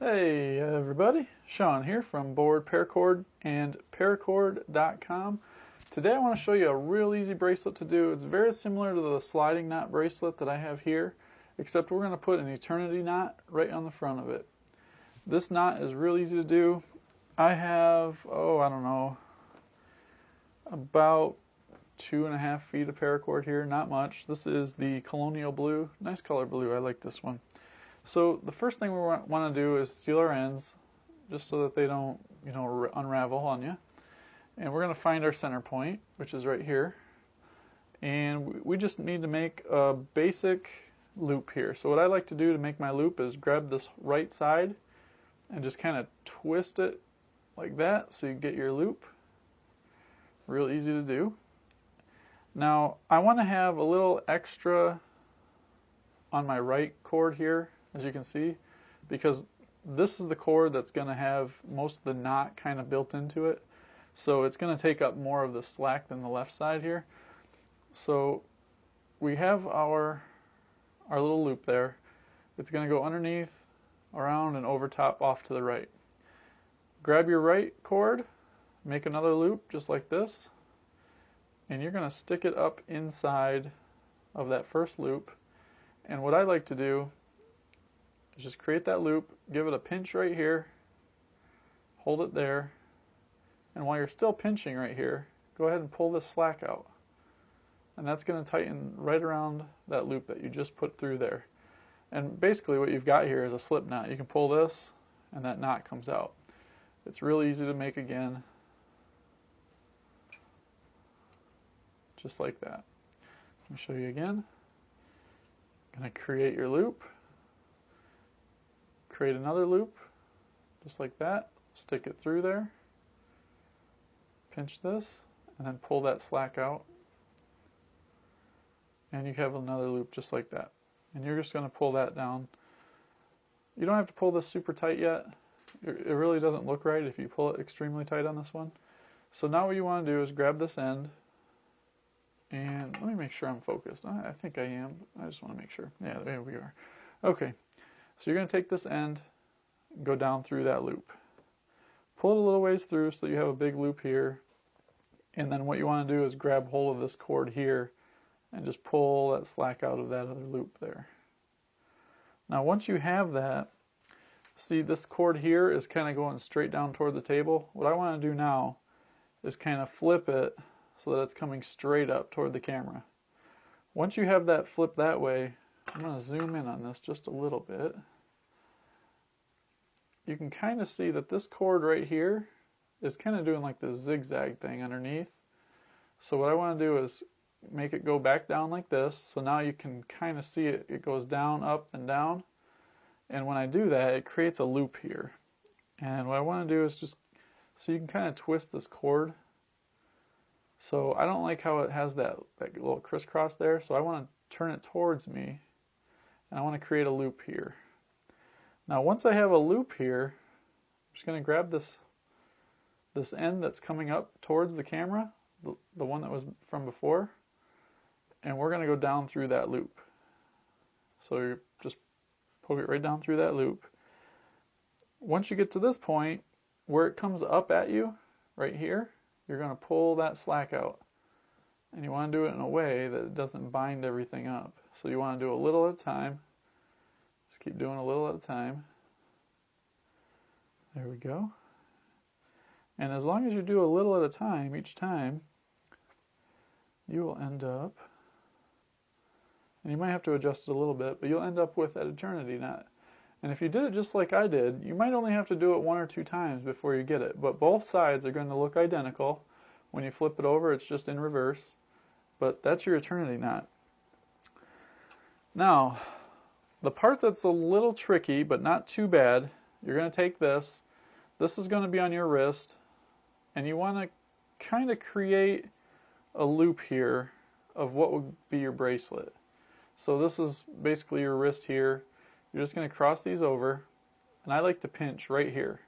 Hey everybody, Sean here from Board Paracord and Paracord.com. Today I want to show you a real easy bracelet to do. It's very similar to the sliding knot bracelet that I have here, except we're going to put an eternity knot right on the front of it. This knot is real easy to do. I have, I don't know, about 2.5 feet of paracord here, not much. This is the Colonial Blue, nice color blue, I like this one. So the first thing we want to do is seal our ends, just so that they don't, unravel on you. And we're going to find our center point, which is right here. And we just need to make a basic loop here. So what I like to do to make my loop is grab this right side and just kind of twist it like that so you get your loop. Real easy to do. Now I want to have a little extra on my right cord here, as you can see, because this is the cord that's going to have most of the knot kind of built into it. So it's going to take up more of the slack than the left side here. So we have our little loop there. It's going to go underneath, around, and over top off to the right. Grab your right cord, make another loop just like this, and you're going to stick it up inside of that first loop. And what I like to do is just create that loop, give it a pinch right here, hold it there, and while you're still pinching right here, go ahead and pull this slack out. And that's going to tighten right around that loop that you just put through there. And basically what you've got here is a slip knot. You can pull this and that knot comes out. It's really easy to make again, just like that. Let me show you again. I'm going to create your loop, create another loop, just like that, stick it through there, pinch this, and then pull that slack out, and you have another loop just like that. And you're just going to pull that down. You don't have to pull this super tight yet. It really doesn't look right if you pull it extremely tight on this one. So now what you want to do is grab this end, and let me make sure I'm focused. I think I am. I just want to make sure. Yeah, there we are. Okay, so you're going to take this end, go down through that loop. Pull it a little ways through so you have a big loop here. And then what you want to do is grab hold of this cord here and just pull that slack out of that other loop there. Now once you have that, see this cord here is kind of going straight down toward the table. What I want to do now is kind of flip it so that it's coming straight up toward the camera. Once you have that flip that way, I'm going to zoom in on this just a little bit. You can kind of see that this cord right here is kind of doing like this zigzag thing underneath. So what I want to do is make it go back down like this. So now you can kind of see it. It goes down, up, and down. And when I do that, it creates a loop here. And what I want to do is just, so you can kind of twist this cord. So I don't like how it has that little crisscross there. So I want to turn it towards me. And I want to create a loop here. Now once I have a loop here, I'm just going to grab this end that's coming up towards the camera, the one that was from before, and we're going to go down through that loop. So you just poke it right down through that loop. Once you get to this point, where it comes up at you, right here, you're going to pull that slack out. And you want to do it in a way that it doesn't bind everything up. So you want to do a little at a time. Just keep doing a little at a time. There we go. And as long as you do a little at a time, each time, you will end up, and you might have to adjust it a little bit, but you'll end up with that eternity knot. And if you did it just like I did, you might only have to do it 1 or 2 times before you get it. But both sides are going to look identical. When you flip it over, it's just in reverse. But that's your eternity knot. Now, the part that's a little tricky, but not too bad, you're going to take this. This is going to be on your wrist. And you want to kind of create a loop here of what would be your bracelet. So this is basically your wrist here. You're just going to cross these over. And I like to pinch right here.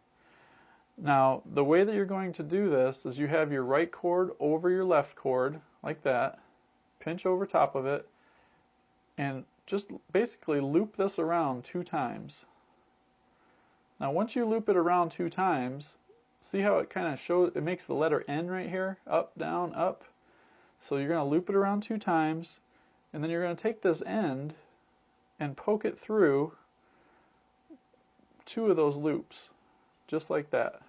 Now, the way that you're going to do this is you have your right cord over your left cord, like that. Pinch over top of it. And just basically loop this around 2 times. Now once you loop it around 2 times, see how it kind of shows, it makes the letter N right here, up, down, up. So you're going to loop it around 2 times, and then you're going to take this end and poke it through 2 of those loops, just like that.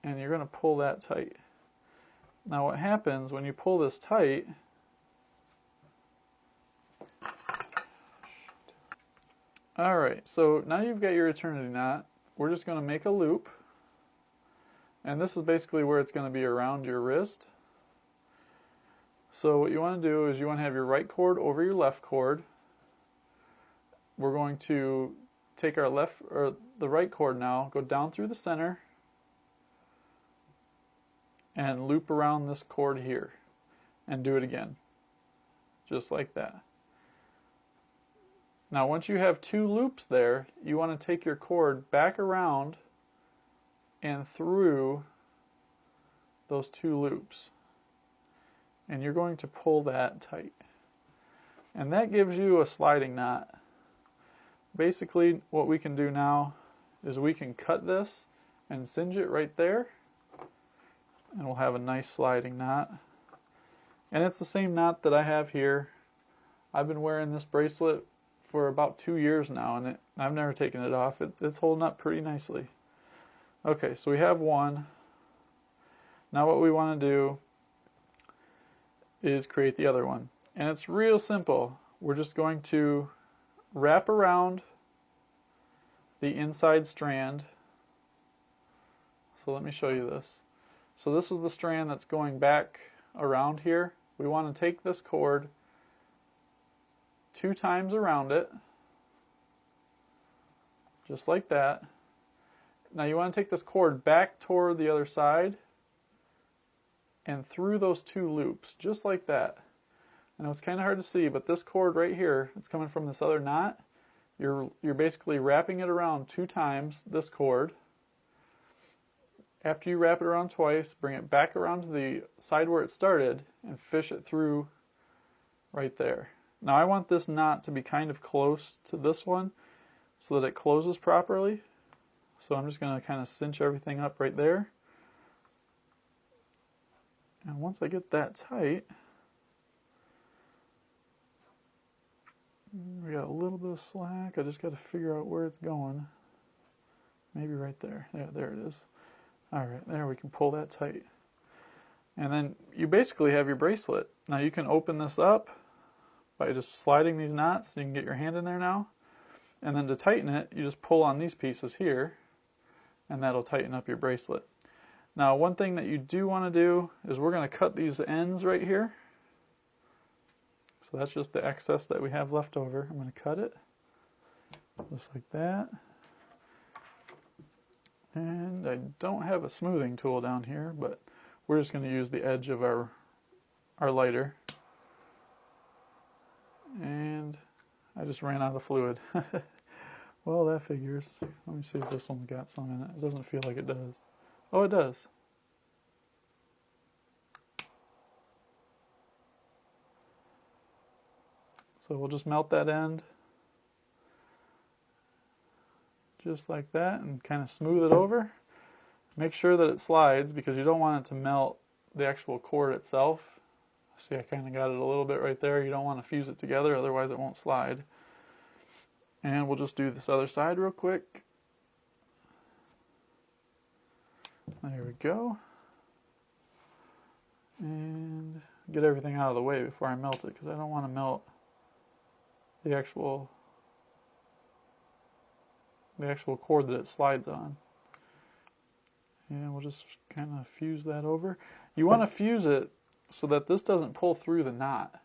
And you're going to pull that tight. Now what happens when you pull this tight, alright, so now you've got your eternity knot. We're just going to make a loop, and this is basically where it's going to be around your wrist. So what you want to do is you want to have your right cord over your left cord. We're going to take our the right cord now, go down through the center, and loop around this cord here, and do it again, just like that. Now once you have 2 loops there, you want to take your cord back around and through those 2 loops, and you're going to pull that tight, and that gives you a sliding knot. Basically what we can do now is we can cut this and singe it right there, and we'll have a nice sliding knot. And it's the same knot that I have here. I've been wearing this bracelet for about 2 years now, and I've never taken it off. It's holding up pretty nicely. Okay, so we have one. Now what we want to do is create the other one. And it's real simple. We're just going to wrap around the inside strand. So let me show you this. So this is the strand that's going back around here. We want to take this cord 2 times around it, just like that. Now you want to take this cord back toward the other side and through those 2 loops, just like that. I know it's kind of hard to see, but this cord right here, it's coming from this other knot. You're basically wrapping it around 2 times, this cord. After you wrap it around twice, bring it back around to the side where it started and fish it through right there. Now I want this knot to be kind of close to this one so that it closes properly. So I'm just going to kind of cinch everything up right there. And once I get that tight, we got a little bit of slack. I just got to figure out where it's going. Maybe right there. Yeah, there it is. Alright, there we can pull that tight. And then you basically have your bracelet. Now you can open this up by just sliding these knots. So you can get your hand in there now. And then to tighten it, you just pull on these pieces here, and that'll tighten up your bracelet. Now one thing that you do want to do is we're going to cut these ends right here. So that's just the excess that we have left over. I'm going to cut it just like that. And I don't have a smoothing tool down here, but we're just going to use the edge of our lighter. And I just ran out of fluid. Well, that figures. Let me see if this one's got some in it. It doesn't feel like it does. Oh, it does. So we'll just melt that end just like that and kind of smooth it over. Make sure that it slides because you don't want it to melt the actual cord itself. See, I kind of got it a little bit right there. You don't want to fuse it together, otherwise it won't slide. And we'll just do this other side real quick. There we go. And get everything out of the way before I melt it because I don't want to melt the actual cord that it slides on. And we'll just kind of fuse that over. You want to fuse it so that this doesn't pull through the knot.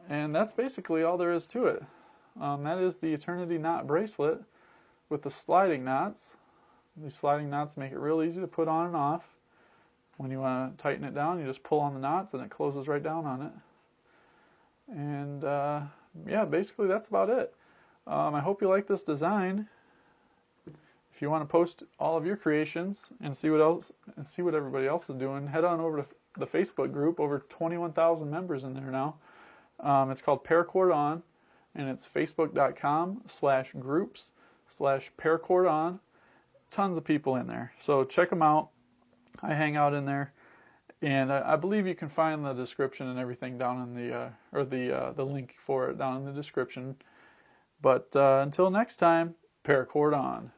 And that's basically all there is to it. That is the Eternity Knot bracelet with the sliding knots. These sliding knots make it real easy to put on and off. When you want to tighten it down, you just pull on the knots and it closes right down on it. And yeah, basically that's about it. I hope you like this design. If you want to post all of your creations and see what everybody else is doing, head on over to the Facebook group. Over 21,000 members in there now. It's called Paracord On, and it's facebook.com/groups/. facebook.com/paracord-on. Tons of people in there. So check them out. I hang out in there. And I believe you can find the description and everything down in the link for it down in the description. But until next time, paracord on.